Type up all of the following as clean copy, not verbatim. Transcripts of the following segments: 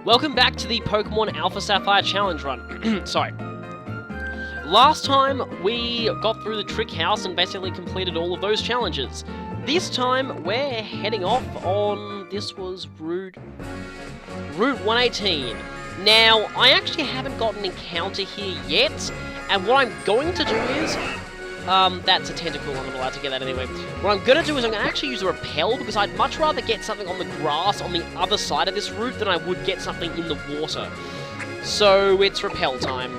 Welcome back to the Pokemon Alpha Sapphire Challenge Run. Sorry. Last time, we got through the Trick House and basically completed all of those challenges. This time, we're heading off on... this was Route 118. Now, I actually haven't got an encounter here yet, and what I'm going to do is... that's a tentacle, I'm not allowed to get that anyway. What I'm going to do is I'm going to actually use a repel, because I'd much rather get something on the grass on the other side of this route than I would get something in the water. So, it's repel time.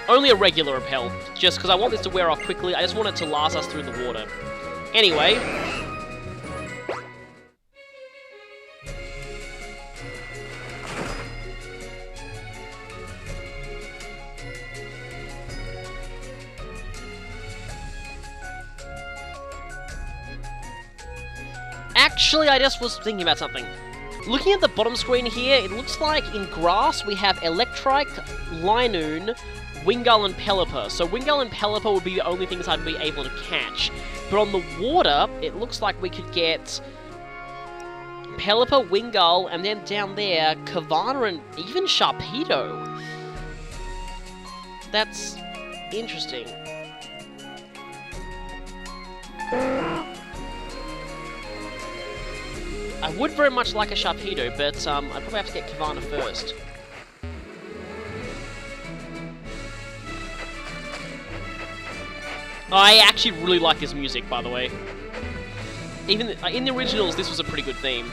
Only a regular repel, just because I want this to wear off quickly, I just want it to last us through the water. Anyway... Actually, I just was thinking about something. Looking at the bottom screen here, it looks like in grass we have Electrike, Linoon, Wingull, and Pelipper. So Wingull and Pelipper would be the only things I'd be able to catch. But on the water, it looks like we could get Pelipper, Wingull, and then down there, Kavana and even Sharpedo. That's interesting. I would very much like a Sharpedo, but I'd probably have to get Kavana first. I actually really like this music, by the way. Even in the originals, this was a pretty good theme.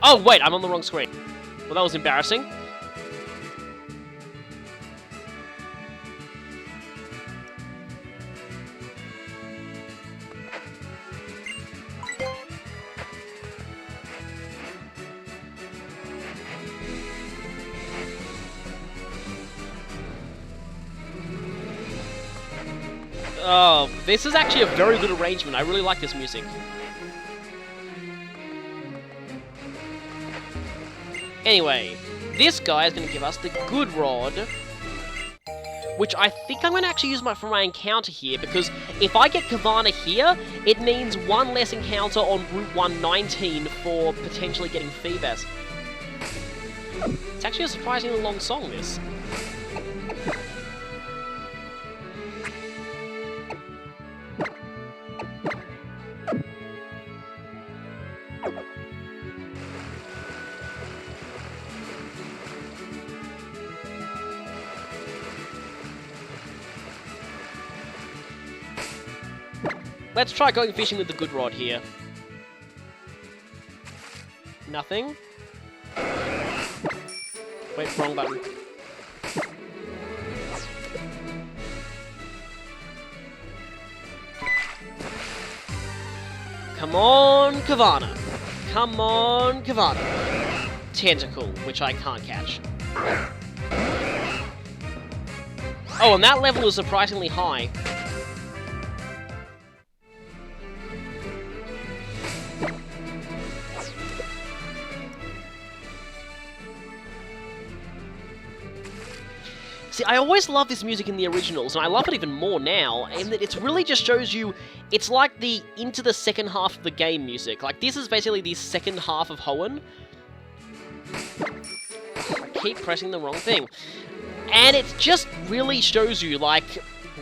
Oh, wait, I'm on the wrong screen. Well, that was embarrassing. Oh, this is actually a very good arrangement. I really like this music. Anyway, this guy is going to give us the Good Rod, which I think I'm going to actually use for my encounter here, because if I get Kavana here, it means one less encounter on Route 119 for potentially getting Feebas. It's actually a surprisingly long song, this. Let's try going fishing with the Good Rod here. Nothing. Wait, wrong button. Come on, Kavana. Come on, Kavana. Tentacle, which I can't catch. Oh, and that level is surprisingly high. See, I always love this music in the originals, and I love it even more now, in that it really just shows you, it's like the into the second half of the game music. Like, this is basically the second half of Hoenn. I keep pressing the wrong thing. And it just really shows you, like,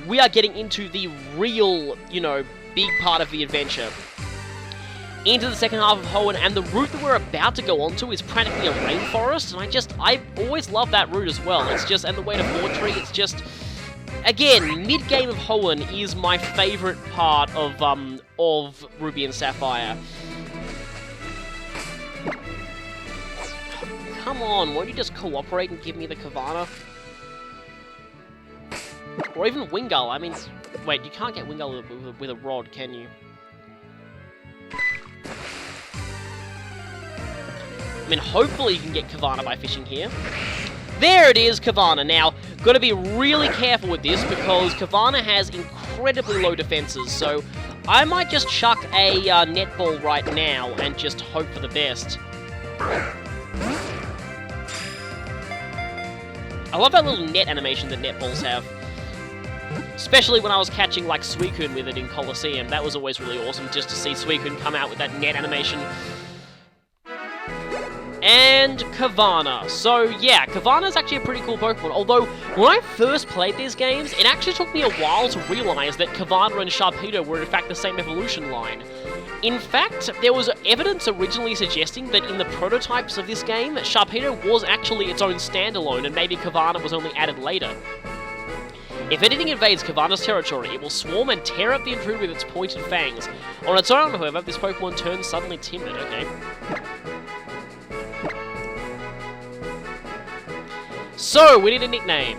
we are getting into the real, you know, big part of the adventure. Into the second half of Hoenn, and the route that we're about to go onto is practically a rainforest, and I always love that route as well. It's just, and the way to Fortree, it's just, again, mid-game of Hoenn is my favourite part of Ruby and Sapphire. Come on, won't you just cooperate and give me the Kavana? Or even Wingull, I mean, wait, you can't get Wingull with a rod, can you? I mean, hopefully you can get Kavana by fishing here. There it is, Kavana. Now, got to be really careful with this, because Kavana has incredibly low defenses, so I might just chuck a netball right now and just hope for the best. I love that little net animation that netballs have. Especially when I was catching, like, Suicune with it in Colosseum. That was always really awesome, just to see Suicune come out with that net animation. And Kavana. So, yeah, Kavana is actually a pretty cool Pokemon. Although, when I first played these games, it actually took me a while to realize that Kavana and Sharpedo were, in fact, the same evolution line. In fact, there was evidence originally suggesting that in the prototypes of this game, Sharpedo was actually its own standalone, and maybe Kavana was only added later. If anything invades Kavana's territory, it will swarm and tear up the intruder with its pointed fangs. On its own, however, this Pokemon turns suddenly timid, okay? So, we need a nickname.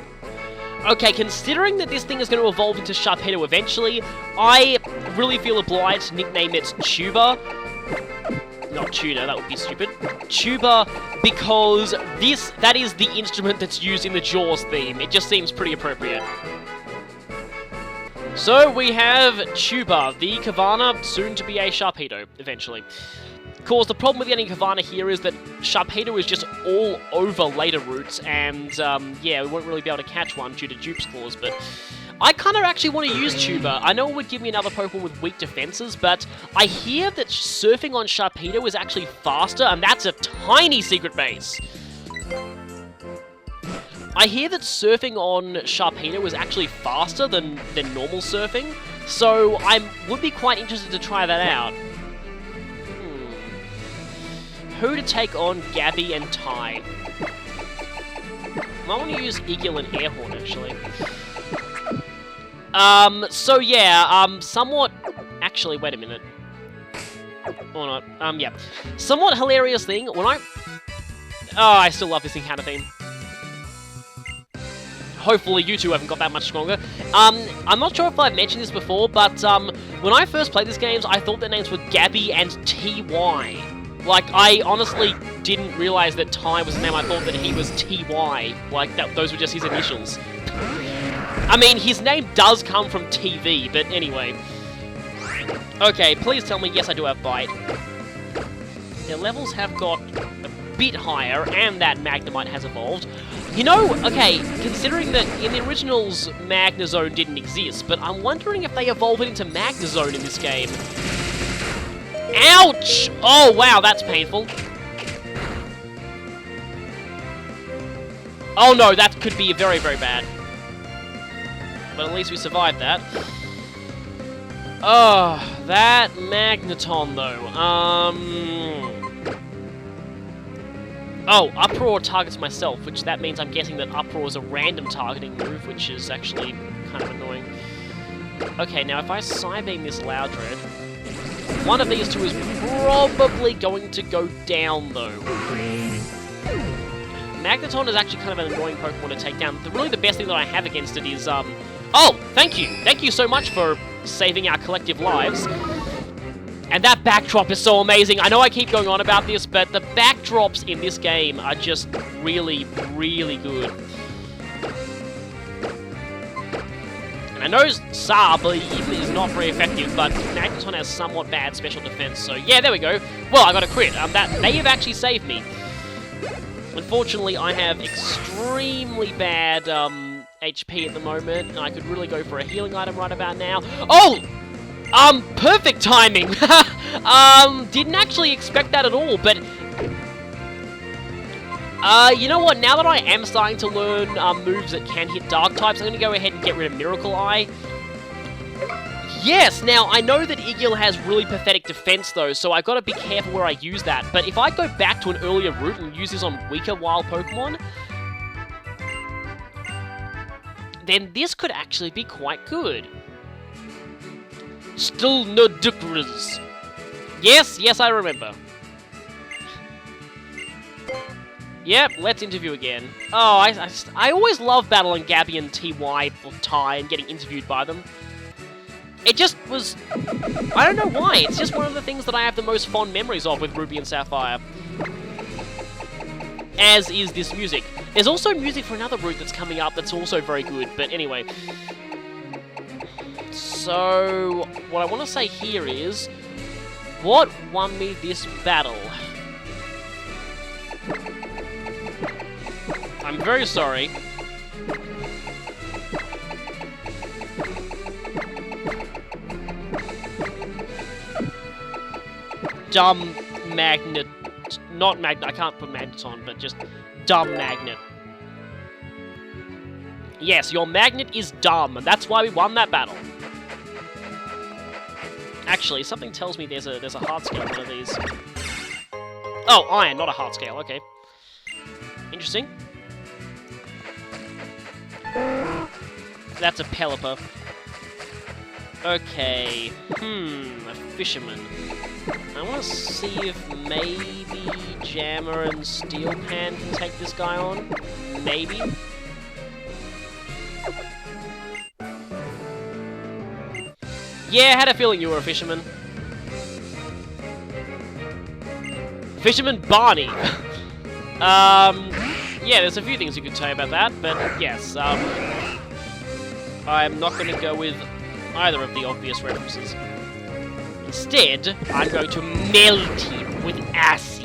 Okay, considering that this thing is going to evolve into Sharpedo eventually, I really feel obliged to nickname it Tuba. Not Tuna, that would be stupid. Tuba, because that is the instrument that's used in the Jaws theme. It just seems pretty appropriate. So, we have Tuba, the Kavana, soon to be a Sharpedo, eventually. Of course, the problem with getting Kavana here is that Sharpedo is just all over later routes, and, yeah, we won't really be able to catch one due to Dupe's Claws, but I kind of actually want to use Tuba. I know it would give me another Pokemon with weak defenses, but I hear that surfing on Sharpedo is actually faster, and that's a tiny secret base. I hear that surfing on Sharpedo is actually faster than normal surfing, so I would be quite interested to try that out. Who to take on Gabby and Ty? I want to use Eagle and Airhorn, actually. So yeah, somewhat... Actually, wait a minute. Or not. Yeah. Somewhat hilarious thing, when I... Oh, I still love this encounter theme. Hopefully you two haven't got that much stronger. I'm not sure if I've mentioned this before, but, when I first played these games, I thought their names were Gabby and TY. Like, I honestly didn't realize that Ty was his name. I thought that he was TY. Like, those were just his initials. I mean, his name does come from TV, but anyway. Okay, please tell me, yes, I do have Bite. Their levels have got a bit higher, and that Magnemite has evolved. You know, okay, considering that in the originals, Magnezone didn't exist, but I'm wondering if they evolved it into Magnezone in this game. Ouch! Oh, wow, that's painful. Oh no, that could be very, very bad. But at least we survived that. Oh, that Magneton, though. Oh, Uproar targets myself, which that means I'm guessing that Uproar is a random targeting move, which is actually kind of annoying. Okay, now if I Psybeam this Loudred, one of these two is probably going to go down, though. Magneton is actually kind of an annoying Pokemon to take down. Really, the best thing that I have against it is, Oh, thank you! Thank you so much for saving our collective lives. And that backdrop is so amazing. I know I keep going on about this, but the backdrops in this game are just really, really good. And I know Sapphire is not very effective, but Magneton has somewhat bad special defense, so yeah, there we go. Well, I got a crit. That may have actually saved me. Unfortunately, I have extremely bad HP at the moment, and I could really go for a healing item right about now. Oh! Perfect timing! Didn't actually expect that at all, but... you know what, now that I am starting to learn moves that can hit dark types, I'm going to go ahead and get rid of Miracle Eye. Yes, now, I know that Eagle has really pathetic defense, though, so I've got to be careful where I use that. But if I go back to an earlier route and use this on weaker wild Pokemon, then this could actually be quite good. Still no Duckras. Yes, I remember. Yep, let's interview again. Oh, I always love battling Gabby and TY or Ty and getting interviewed by them. It just was... I don't know why, it's just one of the things that I have the most fond memories of with Ruby and Sapphire. As is this music. There's also music for another route that's coming up that's also very good, but anyway. So, what I want to say here is, what won me this battle? I'm very sorry. Dumb magnet. Not magnet. I can't put magnets on, but just dumb magnet. Yes, your magnet is dumb, and that's why we won that battle. Actually, something tells me there's a heart scale on one of these. Oh, iron, not a heart scale. Okay. Interesting. That's a Pelipper. Okay. A fisherman. I want to see if maybe Jammer and Steel Pan can take this guy on. Maybe. Yeah, I had a feeling you were a fisherman. Fisherman Barney. Yeah, there's a few things you could say about that, but yes, I'm not going to go with either of the obvious references. Instead, I'm going to melt him with acid.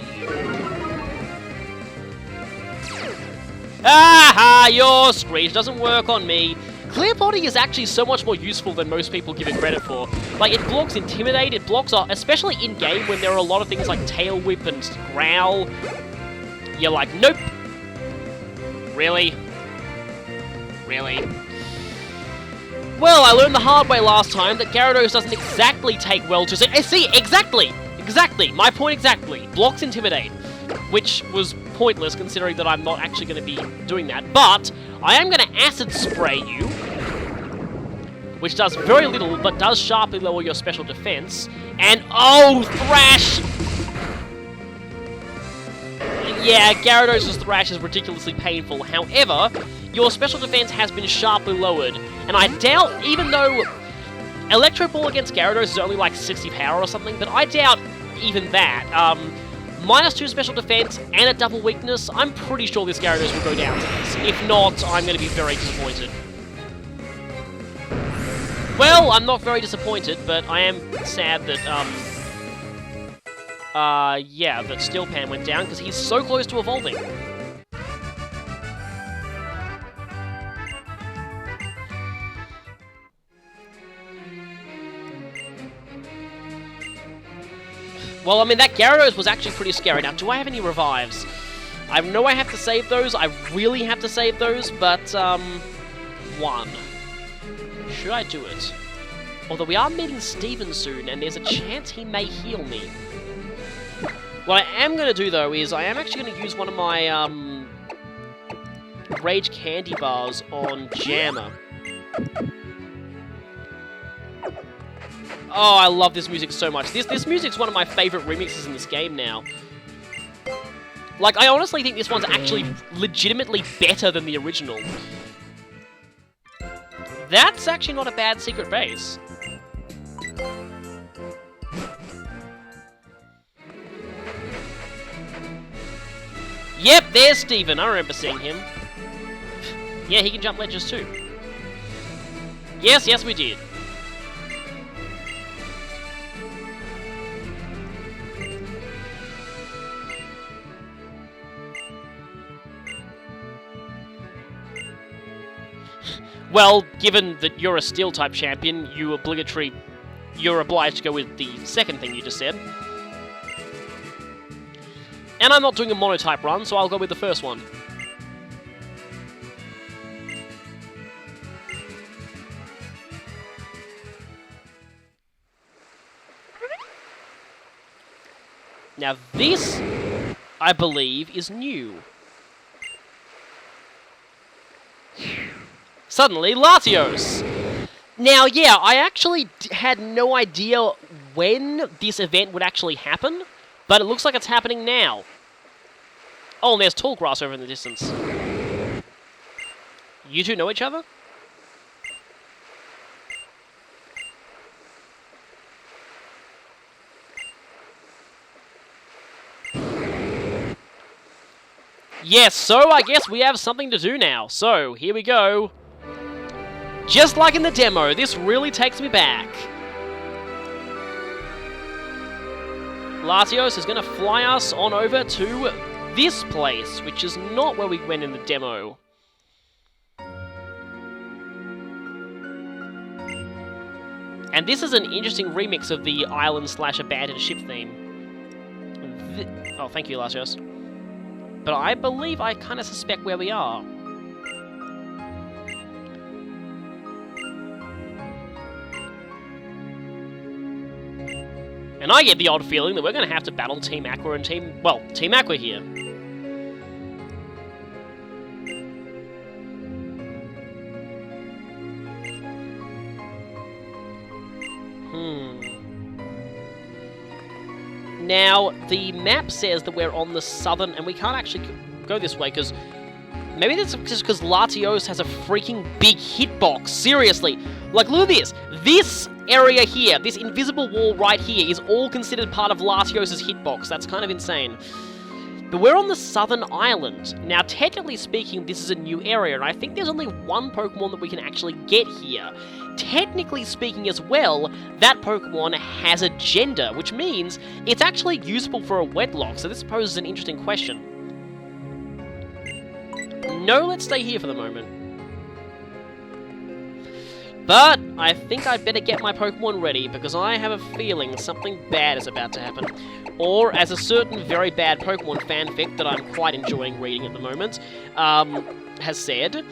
Aha! Your screech doesn't work on me. Clear Body is actually so much more useful than most people give it credit for. Like, it blocks Intimidate, it blocks, especially in-game when there are a lot of things like Tail Whip and Growl. You're like, nope. Really? Really? Well, I learned the hard way last time that Gyarados doesn't exactly take well to... See, exactly! Exactly! My point exactly. Blocks Intimidate. Which was pointless, considering that I'm not actually going to be doing that. But I am going to Acid Spray you, which does very little, but does sharply lower your special defense. And, oh, Thrash! Yeah, Gyarados' Thrash is ridiculously painful. However, your special defense has been sharply lowered. And I doubt, even though Electro Ball against Gyarados is only like 60 power or something, but I doubt even that. -2 special defense and a double weakness, I'm pretty sure this Gyarados will go down to this. If not, I'm going to be very disappointed. Well, I'm not very disappointed, but I am sad that, yeah, that Steel Pan went down, because he's so close to evolving. Well, I mean, that Gyarados was actually pretty scary. Now, do I have any revives? I know I have to save those. I really have to save those, but, one. Should I do it? Although we are meeting Steven soon, and there's a chance he may heal me. What I am going to do, though, is I am actually going to use one of my, Rage Candy Bars on Jammer. Oh, I love this music so much. This music's one of my favorite remixes in this game now. Like, I honestly think this one's actually legitimately better than the original. That's actually not a bad secret base. Yep, there's Steven. I remember seeing him. Yeah, he can jump ledges too. Yes, yes we did. Well, given that you're a Steel-type champion, you're obliged to go with the second thing you just said. And I'm not doing a Mono-type run, so I'll go with the first one. Now this, I believe, is new. Suddenly, Latios! Now, yeah, I actually had no idea when this event would actually happen, but it looks like it's happening now. Oh, and there's tall grass over in the distance. You two know each other? Yes, so I guess we have something to do now. So, here we go. Just like in the demo, this really takes me back. Latios is going to fly us on over to this place, which is not where we went in the demo. And this is an interesting remix of the island/abandoned ship theme. Oh, thank you, Latias. But I believe I kind of suspect where we are. And I get the odd feeling that we're going to have to battle Team Aqua and Team Aqua here. Now, the map says that we're on the southern, and we can't actually go this way, because maybe that's just because Latios has a freaking big hitbox. Seriously. Like, look at this. This area here, this invisible wall right here, is all considered part of Latios' hitbox. That's kind of insane. But we're on the southern island. Now, technically speaking, this is a new area, and I think there's only one Pokemon that we can actually get here. Technically speaking as well, that Pokemon has a gender, which means it's actually usable for a Wedlocke, so this poses an interesting question. No, let's stay here for the moment. But I think I'd better get my Pokemon ready, because I have a feeling something bad is about to happen. Or, as a certain very bad Pokemon fanfic that I'm quite enjoying reading at the moment, has said,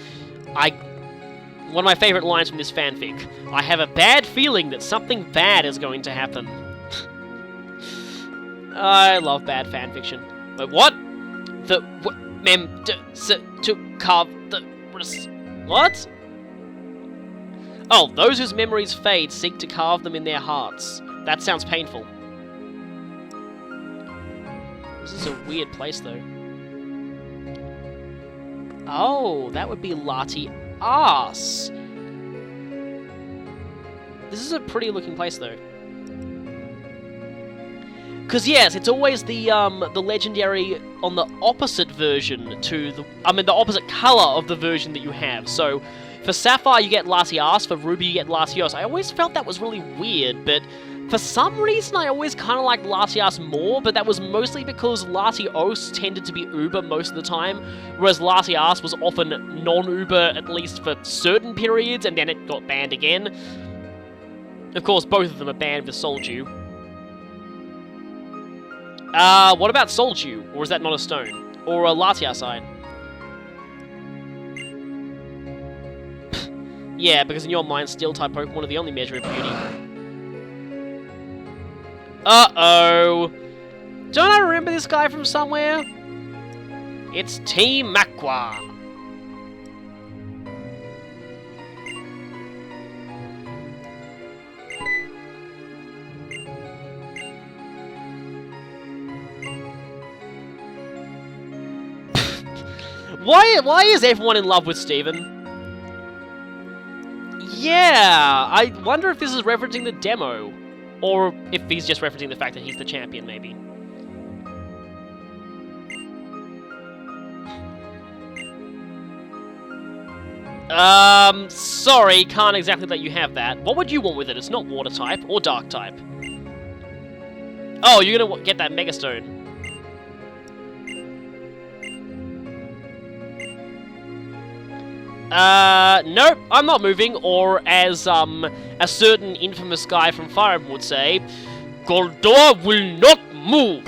one of my favourite lines from this fanfic, I have a bad feeling that something bad is going to happen. I love bad fanfiction. Wait, what? To carve the... What? Oh, those whose memories fade seek to carve them in their hearts. That sounds painful. This is a weird place, though. Oh, that would be Latias. This is a pretty looking place, though. Because yes, it's always the legendary on the opposite version to the... the opposite colour of the version that you have. So, for Sapphire you get Latias, for Ruby you get Latios. I always felt that was really weird, but for some reason I always kind of liked Latias more, but that was mostly because Latios tended to be Uber most of the time, whereas Latias was often non-Uber, at least for certain periods, and then it got banned again. Of course, both of them are banned with Soldew. What about Soldew? Or is that not a stone? Or a Latiaside? Yeah, because in your mind, Steel-type Pokemon are the only measure of beauty. Uh-oh! Don't I remember this guy from somewhere? It's Team Aqua! Why is everyone in love with Steven? Yeah, I wonder if this is referencing the demo. Or if he's just referencing the fact that he's the champion, maybe. Sorry, can't exactly let you have that. What would you want with it? It's not water type or dark type. Oh, you're gonna get that Mega Stone. Nope, I'm not moving, or as, a certain infamous guy from Fire Emblem would say, Goldor will not move!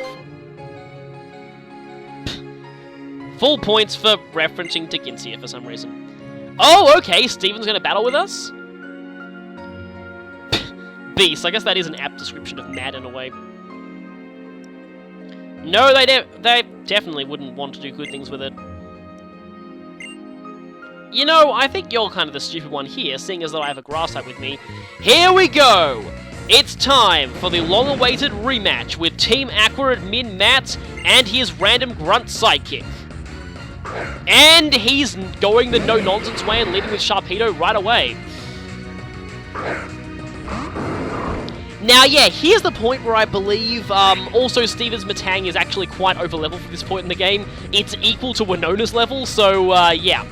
Full points for referencing to Ginsia for some reason. Oh, okay, Steven's gonna battle with us? Beast, I guess that is an apt description of mad in a way. No, they definitely wouldn't want to do good things with it. You know, I think you're kind of the stupid one here, seeing as though I have a grass type with me. Here we go! It's time for the long-awaited rematch with Team Aqua admin Matt and his random grunt sidekick. And he's going the no-nonsense way and leading with Sharpedo right away. Now, yeah, here's the point where I believe, also Steven's Metang is actually quite over-leveled for this point in the game. It's equal to Winona's level, so, yeah.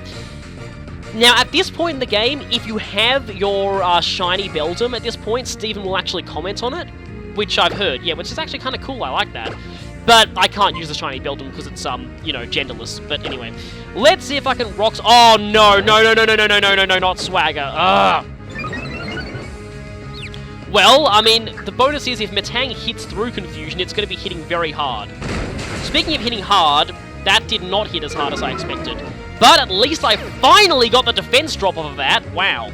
Now, at this point in the game, if you have your shiny Beldum at this point, Steven will actually comment on it, which I've heard, yeah, which is actually kind of cool, I like that. But I can't use the shiny Beldum because it's, you know, genderless. But anyway, let's see if I can rocks. Oh, no, not Swagger. Ugh. Well, I mean, the bonus is if Metang hits through Confusion, it's going to be hitting very hard. Speaking of hitting hard, that did not hit as hard as I expected. But at least I finally got the defense drop off of that. Wow.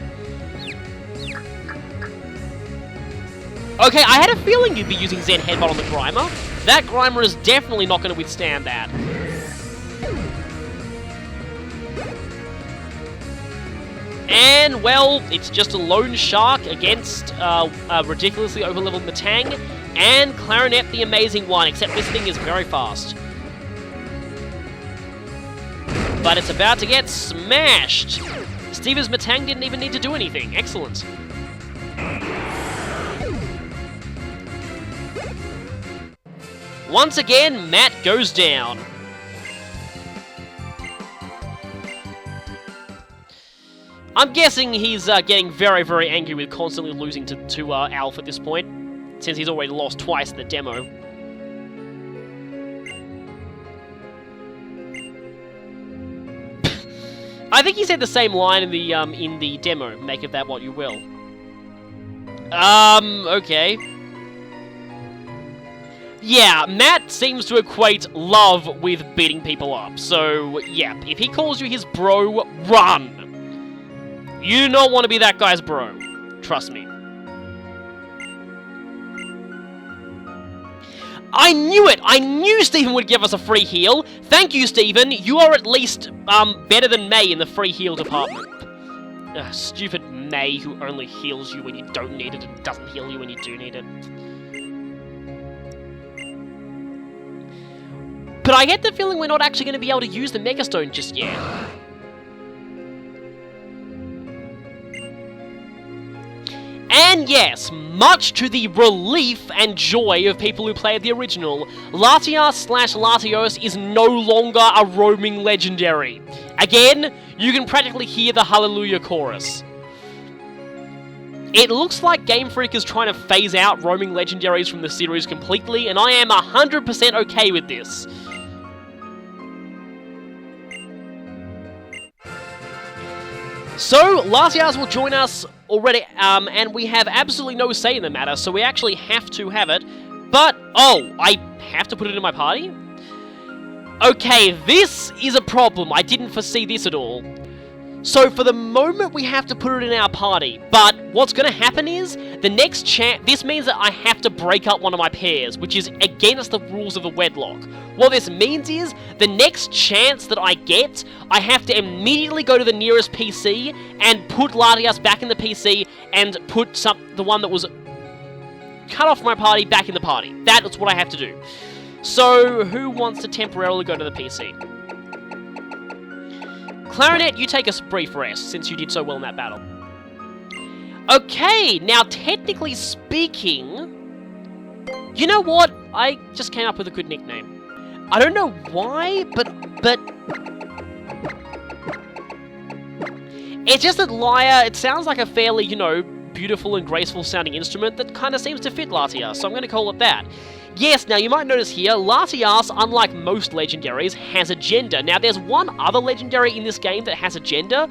Okay, I had a feeling you'd be using Zen Headbutt on the Grimer. That Grimer is definitely not going to withstand that. And, well, it's just a lone Shark against a ridiculously overleveled Metang and Clarinet the Amazing One, except this thing is very fast. But it's about to get smashed! Steve's Metang didn't even need to do anything. Excellent. Once again, Matt goes down. I'm guessing he's getting very, very angry with constantly losing to Alf at this point, since he's already lost twice in the demo. I think he said the same line in the demo. Make of that what you will. Okay. Yeah, Matt seems to equate love with beating people up. So, yeah, if he calls you his bro, run! You do not want to be that guy's bro. Trust me. I knew it! I knew Steven would give us a free heal! Thank you, Steven! You are at least, better than May in the free heal department. Ugh, stupid May who only heals you when you don't need it and doesn't heal you when you do need it. But I get the feeling we're not actually going to be able to use the Mega Stone just yet. And yes, much to the relief and joy of people who played the original, Latias/Latios is no longer a roaming legendary. Again, you can practically hear the Hallelujah chorus. It looks like Game Freak is trying to phase out roaming legendaries from the series completely, and I am 100% okay with this. So, Latias will join us already, and we have absolutely no say in the matter, so we actually have to have it. But, oh, I have to put it in my party? Okay, this is a problem. I didn't foresee this at all. So, for the moment, we have to put it in our party. But what's going to happen is, the next this means that I have to break up one of my pairs, which is against the rules of the Wedlocke. What this means is, the next chance that I get, I have to immediately go to the nearest PC and put Latias back in the PC and put the one that was cut off my party back in the party. That is what I have to do. So, who wants to temporarily go to the PC? Clarinet, you take a brief rest, since you did so well in that battle. Okay, now technically speaking... You know what? I just came up with a good nickname. I don't know why, but... It's just that Lyre, it sounds like a fairly, you know, beautiful and graceful sounding instrument that kind of seems to fit Latias, so I'm going to call it that. Yes, now you might notice here, Latias, unlike most legendaries, has a gender. Now there's one other legendary in this game that has a gender,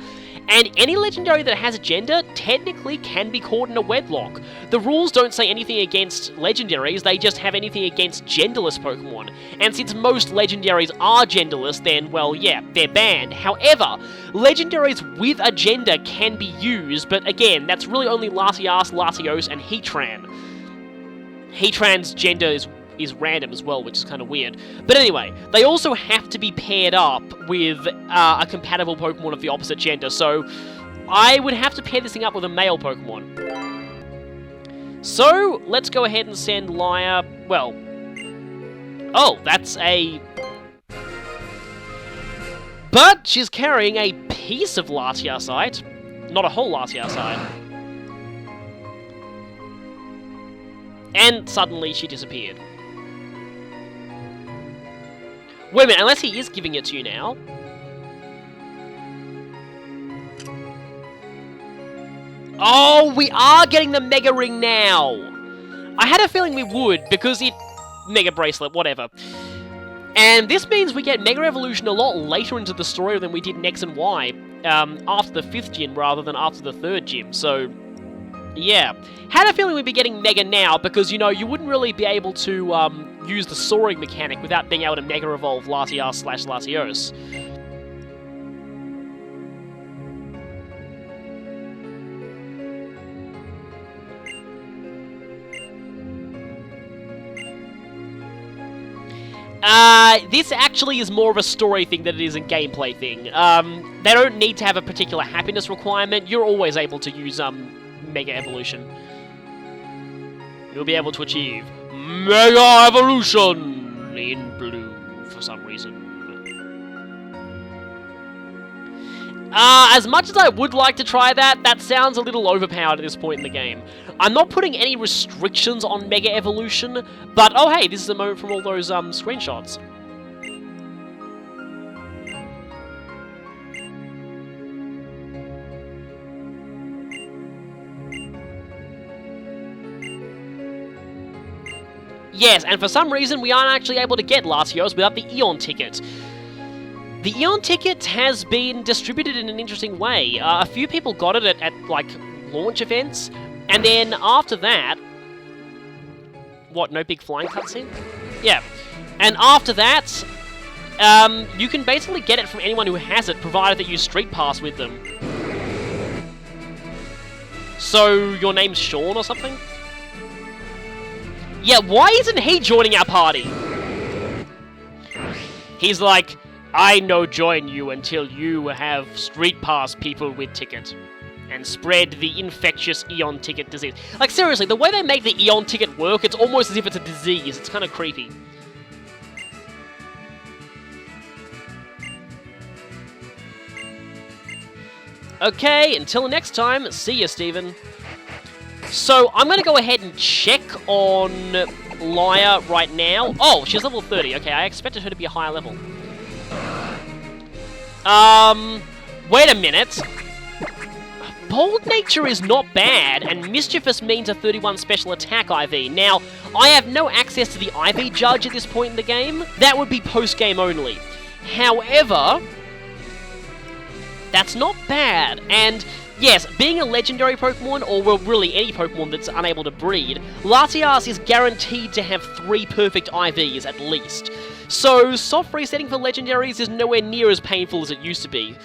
and any legendary that has a gender technically can be caught in a Wedlocke. The rules don't say anything against legendaries, they just have anything against genderless Pokemon. And since most legendaries are genderless, then, well, yeah, they're banned. However, legendaries with a gender can be used, but again, that's really only Latias, Latios, and Heatran. Heatran's gender is random as well, which is kind of weird. But anyway, they also have to be paired up with a compatible Pokemon of the opposite gender, so I would have to pair this thing up with a male Pokemon. So, let's go ahead and send Lyre, well... Oh, that's a... But she's carrying a piece of Latiasite, not a whole Latiasite. And suddenly she disappeared. Wait a minute, unless he is giving it to you now. Oh, we are getting the Mega Ring now! I had a feeling we would, because it Mega Bracelet, whatever. And this means we get Mega Evolution a lot later into the story than we did in X and Y, after the 5th gym rather than after the 3rd gym, so yeah. Had a feeling we'd be getting Mega now, because, you know, you wouldn't really be able to use the soaring mechanic without being able to Mega Evolve Latias/Latios. This actually is more of a story thing than it is a gameplay thing. They don't need to have a particular happiness requirement. You're always able to use, Mega Evolution. You'll be able to achieve Mega Evolution in blue for some reason. As much as I would like to try that, that sounds a little overpowered at this point in the game. I'm not putting any restrictions on Mega Evolution, but oh hey, this is a moment from all those screenshots. Yes, and for some reason we aren't actually able to get Latios without the Eon ticket. The Eon ticket has been distributed in an interesting way. A few people got it at like, launch events, and then after that... What, no big flying cutscene? Yeah. And after that, you can basically get it from anyone who has it, provided that you Street Pass with them. So, your name's Sean or something? Yeah, why isn't he joining our party? He's like, I no join you until you have Street Pass people with ticket. And spread the infectious Eon ticket disease. Like, seriously, the way they make the Eon ticket work, it's almost as if it's a disease. It's kind of creepy. Okay, until next time, see ya, Steven. So, I'm going to go ahead and check on Laia right now. Oh, she's level 30. Okay, I expected her to be a higher level. Wait a minute. Bold Nature is not bad, and Mischievous means a 31 special attack IV. Now, I have no access to the IV judge at this point in the game. That would be post-game only. However, that's not bad, and yes, being a legendary Pokemon, or well, really any Pokemon that's unable to breed, Latias is guaranteed to have 3 perfect IVs at least. So, soft resetting for legendaries is nowhere near as painful as it used to be.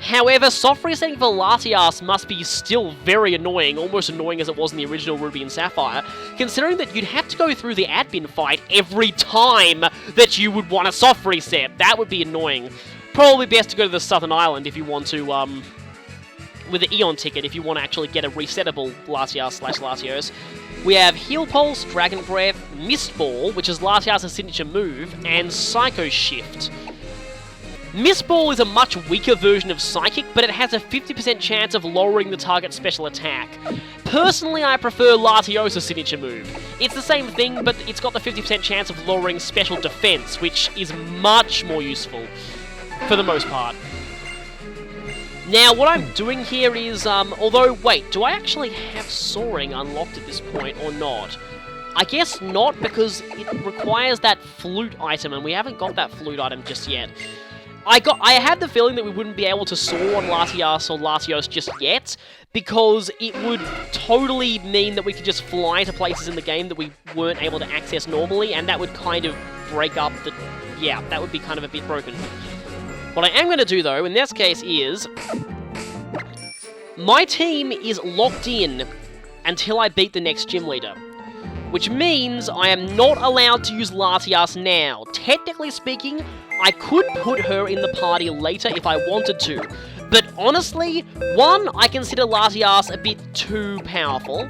However, soft resetting for Latias must be still very annoying, almost annoying as it was in the original Ruby and Sapphire, considering that you'd have to go through the admin fight every time that you would want a soft reset. That would be annoying. Probably best to go to the Southern Island if you want to, with the Eon ticket, if you want to actually get a resettable Latias/Latios. We have Heal Pulse, Dragon Breath, Mist Ball, which is Latias' signature move, and Psycho Shift. Mist Ball is a much weaker version of Psychic, but it has a 50% chance of lowering the target's special attack. Personally, I prefer Latios' signature move. It's the same thing, but it's got the 50% chance of lowering special defense, which is much more useful, for the most part. Now, what I'm doing here is, although, wait, do I actually have Soaring unlocked at this point, or not? I guess not, because it requires that flute item, and we haven't got that flute item just yet. I had the feeling that we wouldn't be able to soar on Latias or Latios just yet, because it would totally mean that we could just fly to places in the game that we weren't able to access normally, and that would kind of break up the... yeah, that would be kind of a bit broken. What I am going to do, though, in this case is... my team is locked in until I beat the next gym leader. Which means I am not allowed to use Latias now. Technically speaking, I could put her in the party later if I wanted to. But honestly, one, I consider Latias a bit too powerful.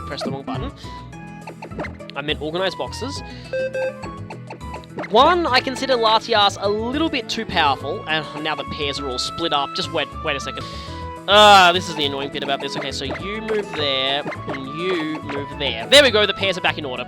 Press the wrong button. I meant organized boxes. One, I consider Latias a little bit too powerful, and now the pairs are all split up. Just wait a second. This is the annoying bit about this. Okay, so you move there, and you move there. There we go, the pairs are back in order.